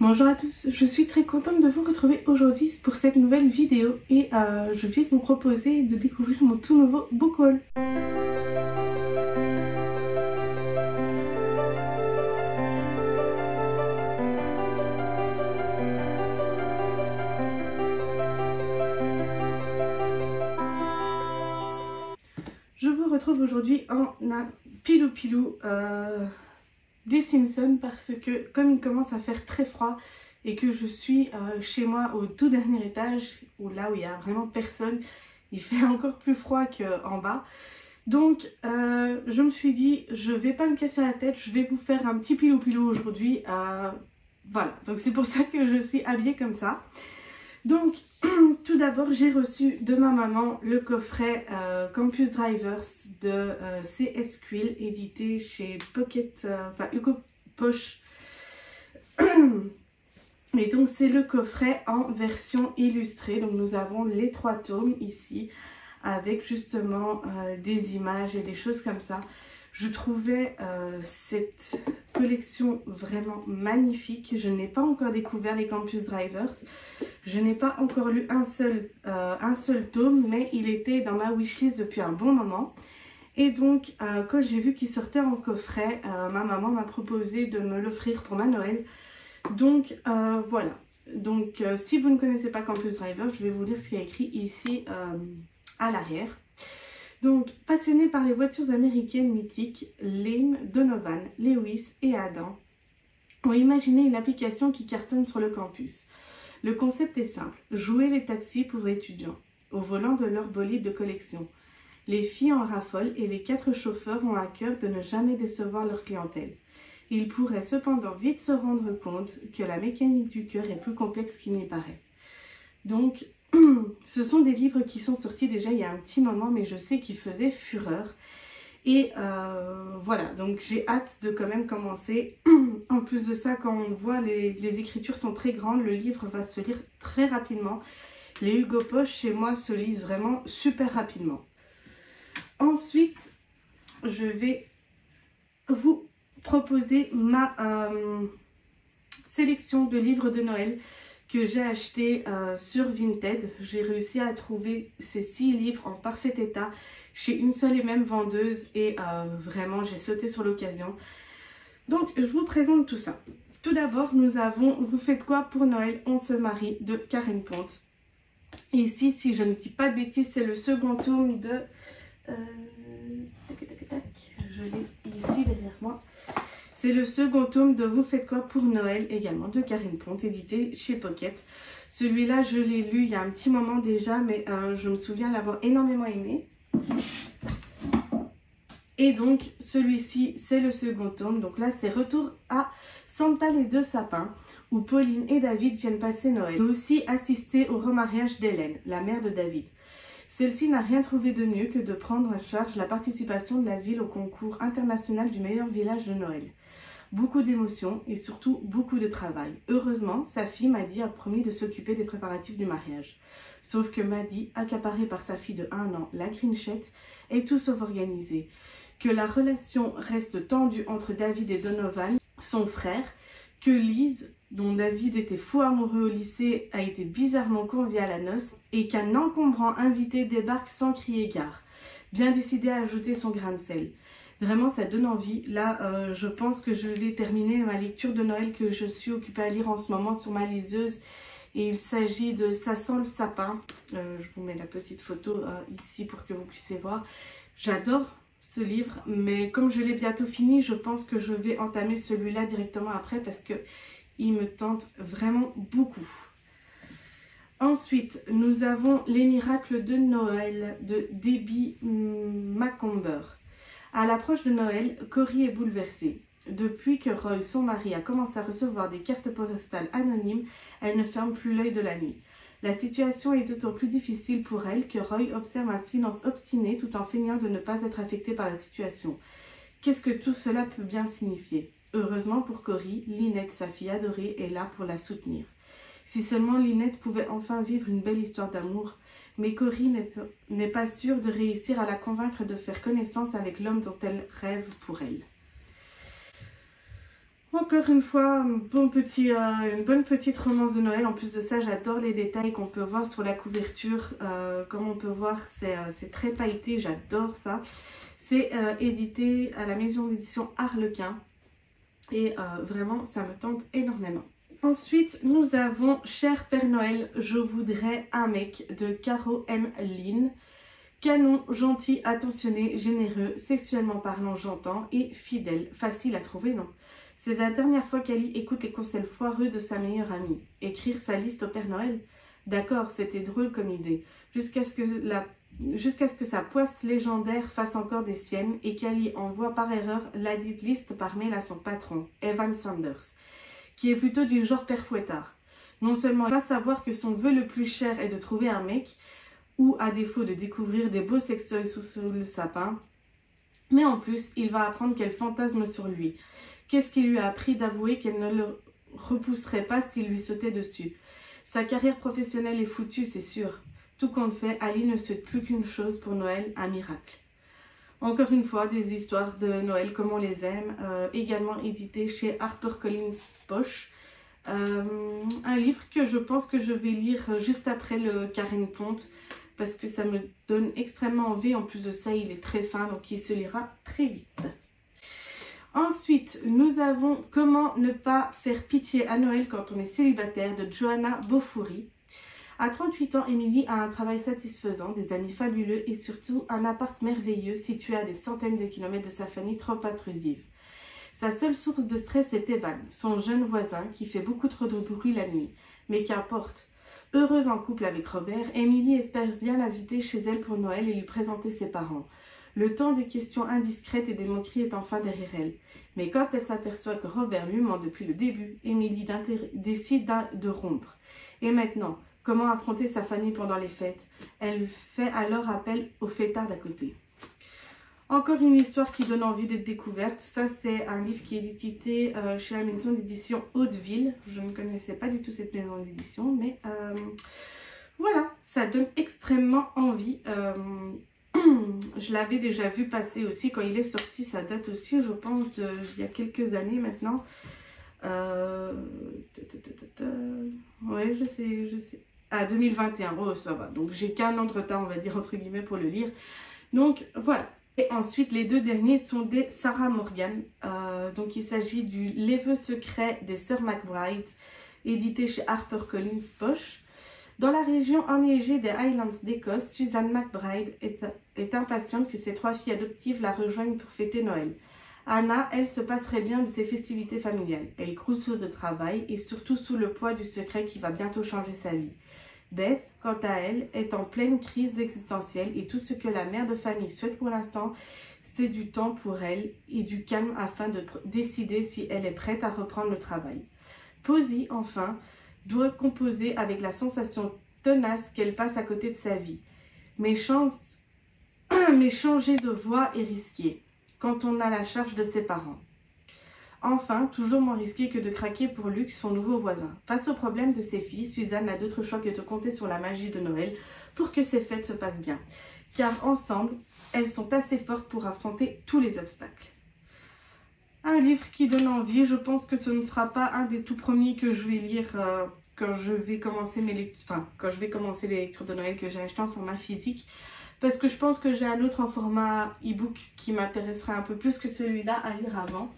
Bonjour à tous, je suis très contente de vous retrouver aujourd'hui pour cette nouvelle vidéo et je vais vous proposer de découvrir mon tout nouveau book haul. Je vous retrouve aujourd'hui en un pilou des Simpsons parce que comme il commence à faire très froid et que je suis chez moi au tout dernier étage, là où il n'y a vraiment personne, il fait encore plus froid qu'en bas. Donc je me suis dit, je vais pas me casser la tête, je vais vous faire un petit pilou aujourd'hui. Voilà, donc c'est pour ça que je suis habillée comme ça. Donc tout d'abord j'ai reçu de ma maman le coffret Campus Drivers de CS Quill, édité chez Pocket, Hugo Poche. Et donc c'est le coffret en version illustrée. Donc nous avons les 3 tomes ici avec justement des images et des choses comme ça. Je trouvais cette collection vraiment magnifique. Je n'ai pas encore découvert les Campus Drivers. Je n'ai pas encore lu un seul tome, mais il était dans ma wishlist depuis un bon moment. Et donc, quand j'ai vu qu'il sortait en coffret, ma maman m'a proposé de me l'offrir pour ma Noël. Donc, voilà. Donc, si vous ne connaissez pas Campus Drivers, je vais vous lire ce qu'il y a écrit ici à l'arrière. Donc, passionnés par les voitures américaines mythiques, Lane, Donovan, Lewis et Adam ont imaginé une application qui cartonne sur le campus. Le concept est simple, jouer les taxis pour étudiants, au volant de leur bolide de collection. Les filles en raffolent et les 4 chauffeurs ont à cœur de ne jamais décevoir leur clientèle. Ils pourraient cependant vite se rendre compte que la mécanique du cœur est plus complexe qu'il n'y paraît. Donc, ce sont des livres qui sont sortis déjà il y a un petit moment, mais je sais qu'ils faisaient fureur. Et voilà, donc j'ai hâte de quand même commencer. En plus de ça, quand on voit les écritures sont très grandes, le livre va se lire très rapidement. Les Hugo Poche chez moi se lisent vraiment super rapidement. Ensuite, je vais vous proposer ma sélection de livres de Noël que j'ai acheté sur Vinted. J'ai réussi à trouver ces 6 livres en parfait état chez une seule et même vendeuse et vraiment j'ai sauté sur l'occasion. Donc je vous présente tout ça. Tout d'abord nous avons Vous faites quoi pour Noël, on se marie de Karen Ponte. Ici, si je ne dis pas de bêtises, c'est le second tome de... je l'ai ici derrière moi. C'est le second tome de Vous faites quoi pour Noël, également de Karen Ponte, édité chez Pocket. Celui-là, je l'ai lu il y a un petit moment déjà, mais je me souviens l'avoir énormément aimé. Et donc, celui-ci, c'est le second tome. Donc là, c'est Retour à Santa les 2 sapins, où Pauline et David viennent passer Noël. Nous aussi assister au remariage d'Hélène, la mère de David. Celle-ci n'a rien trouvé de mieux que de prendre en charge la participation de la ville au concours international du meilleur village de Noël. Beaucoup d'émotions et surtout beaucoup de travail. Heureusement, sa fille Maddie a promis de s'occuper des préparatifs du mariage. Sauf que Maddie, accaparée par sa fille de 1 an, la Grinchette, est tout sauf organisée. Que la relation reste tendue entre David et Donovan, son frère, que Lise, dont David était fou amoureux au lycée, a été bizarrement conviée à la noce, et qu'un encombrant invité débarque sans crier gare, bien décidé à ajouter son grain de sel. Vraiment, ça donne envie. Là, je pense que je vais terminer ma lecture de Noël que je suis occupée à lire en ce moment sur ma liseuse. Et il s'agit de Ça sent le sapin. Je vous mets la petite photo ici pour que vous puissiez voir. J'adore ce livre, mais comme je l'ai bientôt fini, je pense que je vais entamer celui-là directement après parce que il me tente vraiment beaucoup. Ensuite, nous avons Les miracles de Noël de Debbie Macomber. À l'approche de Noël, Cory est bouleversée. Depuis que Roy, son mari, a commencé à recevoir des cartes postales anonymes, elle ne ferme plus l'œil de la nuit. La situation est d'autant plus difficile pour elle que Roy observe un silence obstiné tout en feignant de ne pas être affecté par la situation. Qu'est-ce que tout cela peut bien signifier? Heureusement pour Cory, Lynette, sa fille adorée, est là pour la soutenir. Si seulement Lynette pouvait enfin vivre une belle histoire d'amour, mais Cory n'est pas sûre de réussir à la convaincre de faire connaissance avec l'homme dont elle rêve pour elle. Encore une fois, une bonne petite romance de Noël. En plus de ça, j'adore les détails qu'on peut voir sur la couverture. Comme on peut voir, c'est très pailleté, j'adore ça. C'est édité à la maison d'édition Harlequin. Et vraiment, ça me tente énormément. Ensuite, nous avons Cher Père Noël, je voudrais un mec de Caro M. Lynn. Canon, gentil, attentionné, généreux, sexuellement parlant, j'entends, et fidèle. Facile à trouver, non? C'est la dernière fois qu'Ali écoute les conseils foireux de sa meilleure amie. Écrire sa liste au Père Noël? D'accord, c'était drôle comme idée. Jusqu'à ce que sa poisse légendaire fasse encore des siennes et qu'Ali envoie par erreur la dite liste par mail à son patron, Evan Sanders, qui est plutôt du genre père fouettard. Non seulement il va savoir que son vœu le plus cher est de trouver un mec, ou à défaut de découvrir des beaux sextoys sous le sapin, mais en plus, il va apprendre qu'elle fantasme sur lui. Qu'est-ce qui lui a appris d'avouer qu'elle ne le repousserait pas s'il lui sautait dessus? Sa carrière professionnelle est foutue, c'est sûr. Tout compte fait, Ali ne souhaite plus qu'une chose pour Noël, un miracle. Encore une fois, des histoires de Noël comme on les aime, également édité chez HarperCollins Poche. Un livre que je pense que je vais lire juste après le Karen Ponte, parce que ça me donne extrêmement envie. En plus de ça, il est très fin, donc il se lira très vite. Ensuite, nous avons Comment ne pas faire pitié à Noël quand on est célibataire de Johanna Bofouri. À 38 ans, Émilie a un travail satisfaisant, des amis fabuleux et surtout un appart merveilleux situé à des centaines de kilomètres de sa famille trop intrusive. Sa seule source de stress est Evan, son jeune voisin qui fait beaucoup trop de bruit la nuit. Mais qu'importe. Heureuse en couple avec Robert, Émilie espère bien l'inviter chez elle pour Noël et lui présenter ses parents. Le temps des questions indiscrètes et des moqueries est enfin derrière elle. Mais quand elle s'aperçoit que Robert lui ment depuis le début, Émilie décide de rompre. Et maintenant, comment affronter sa famille pendant les fêtes? Elle fait alors appel au fêtard d'à côté. Encore une histoire qui donne envie d'être découverte. Ça, c'est un livre qui est édité chez la maison d'édition Hauteville. Je ne connaissais pas du tout cette maison d'édition, mais voilà, ça donne extrêmement envie. Je l'avais déjà vu passer aussi quand il est sorti. Ça date aussi, je pense, il y a quelques années maintenant. Ouais, je sais. Ah, 2021. Oh, ça va. Donc, j'ai qu'un an de retard, on va dire, entre guillemets, pour le lire. Donc, voilà. Et ensuite, les deux derniers sont des Sarah Morgan. Donc, il s'agit du Les vœux secrets des sœurs McBride, édité chez HarperCollins Poche. Dans la région enneigée des Highlands d'Écosse, Suzanne McBride est impatiente que ses 3 filles adoptives la rejoignent pour fêter Noël. Anna, elle, se passerait bien de ses festivités familiales. Elle croule sous le travail et surtout sous le poids du secret qui va bientôt changer sa vie. Beth, quant à elle, est en pleine crise existentielle et tout ce que la mère de famille souhaite pour l'instant, c'est du temps pour elle et du calme afin de décider si elle est prête à reprendre le travail. Posy, enfin, doit composer avec la sensation tenace qu'elle passe à côté de sa vie. Mais changer de voie est risqué quand on a la charge de ses parents. Enfin, toujours moins risqué que de craquer pour Luc, son nouveau voisin. Face au problème de ses filles, Suzanne n'a d'autre choix que de compter sur la magie de Noël pour que ses fêtes se passent bien. Car ensemble, elles sont assez fortes pour affronter tous les obstacles. Un livre qui donne envie. Je pense que ce ne sera pas un des tout premiers que je vais lire quand je vais commencer les lectures de Noël que j'ai acheté en format physique. Parce que je pense que j'ai un autre en format e-book qui m'intéresserait un peu plus que celui-là à lire avant.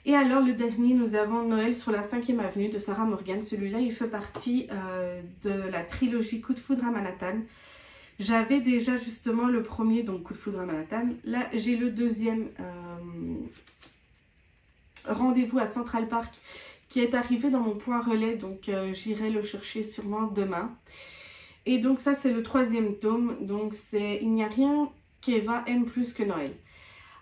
Et alors le dernier, nous avons Noël sur la 5e avenue de Sarah Morgan. Celui-là, il fait partie de la trilogie Coup de foudre à Manhattan. J'avais déjà justement le premier, donc Coup de foudre à Manhattan. Là, j'ai le deuxième, Rendez-vous à Central Park, qui est arrivé dans mon point relais. Donc j'irai le chercher sûrement demain. Et donc ça, c'est le 3e tome. Donc c'est Il n'y a rien qu'Eva aime plus que Noël.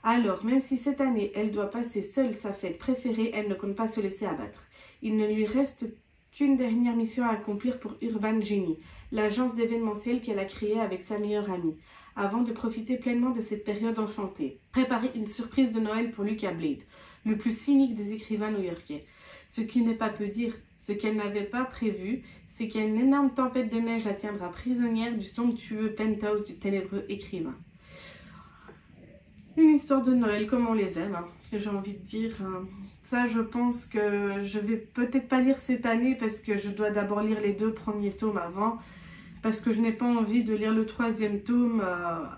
Alors, même si cette année, elle doit passer seule sa fête préférée, elle ne compte pas se laisser abattre. Il ne lui reste qu'une dernière mission à accomplir pour Urban Genie, l'agence d'événementiel qu'elle a créée avec sa meilleure amie, avant de profiter pleinement de cette période enchantée. Préparer une surprise de Noël pour Lucas Blade, le plus cynique des écrivains new-yorkais. Ce qui n'est pas peu dire, ce qu'elle n'avait pas prévu, c'est qu'une énorme tempête de neige la tiendra prisonnière du somptueux penthouse du ténébreux écrivain. Une histoire de Noël comme on les aime, hein. J'ai envie de dire, Ça, je pense que je vais peut-être pas lire cette année parce que je dois d'abord lire les 2 premiers tomes avant. Parce que je n'ai pas envie de lire le 3e tome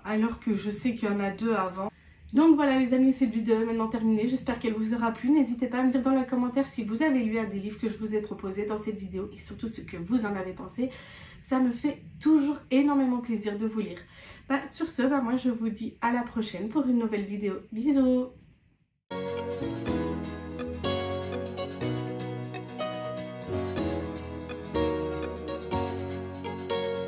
alors que je sais qu'il y en a 2 avant. Donc voilà les amis, cette vidéo est maintenant terminée. J'espère qu'elle vous aura plu. N'hésitez pas à me dire dans les commentaires si vous avez lu un des livres que je vous ai proposés dans cette vidéo et surtout ce que vous en avez pensé. Ça me fait toujours énormément plaisir de vous lire. Sur ce, moi je vous dis à la prochaine pour une nouvelle vidéo. Bisous!